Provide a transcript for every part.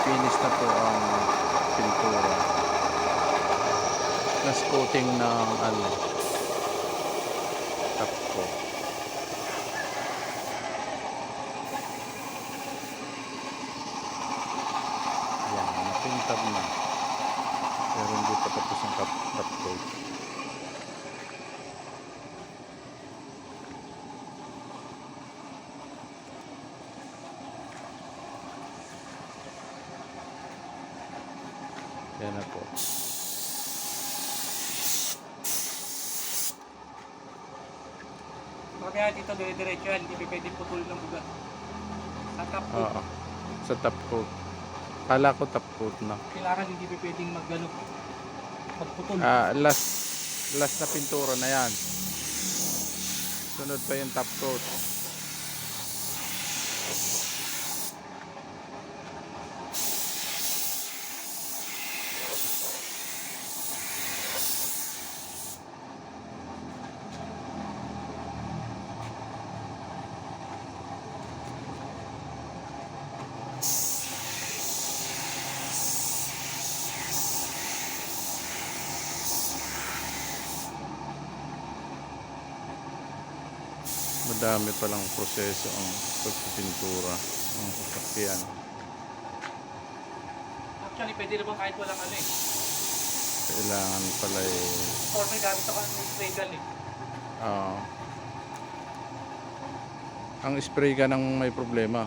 finish na po ang pintura. Last coating ng top coat. Yan, napintab na. Pero hindi pa tapos ang top coat. Yan na po. Kaya dito dire-diretso yan, hindi pwede putol ng buga. Sa top coat. Oo. Sa top coat. Kala ko top coat na. Kailangan hindi pwedeng magputol. Last na pintura na yan. Sunod pa yung top coat. Madami palang proseso ang pagpipintura ng sasakyan. Actually, pwede naman kahit walang Kailangan pala or may gamit ako ng spray gun ang spray gun ang may problema.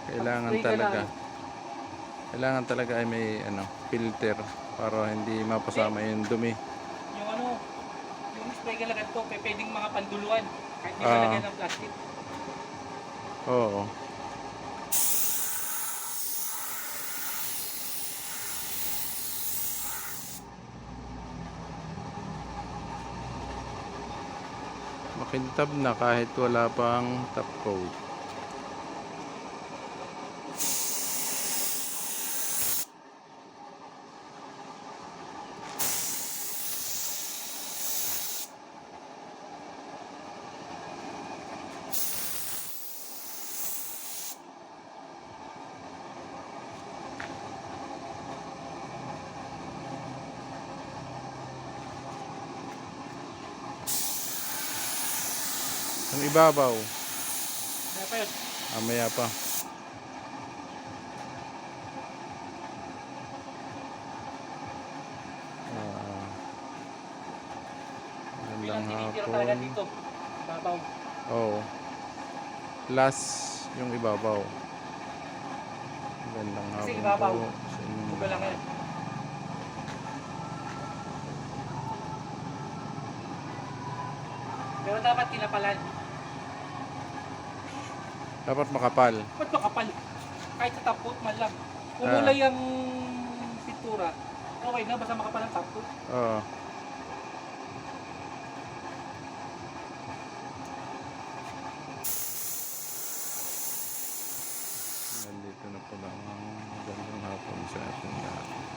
Kailangan talaga ay may filter para hindi mapasama yung dumi. Yung spray gun lang ito, pwedeng mga panduluan kahit hindi lalagyan ng plastic. Oo. Makintab na kahit wala pang top coat. Ang ibabaw. Kaya pa yun. Maya pa. Magandang talaga hapon. dito. Babaw. Oo. Last yung ibabaw. Magandang hapon. Kasi ibabaw. Po sa inyong Buga lang yan. Pero dapat kinapalan. Dapat makapal. Ba't makapal? Kahit sa top coat man lang. Kung mulay ang pintura, okay na, basta makapal ang top coat. Oo. Nandito na pala ang magandang hapon sa ating lahat.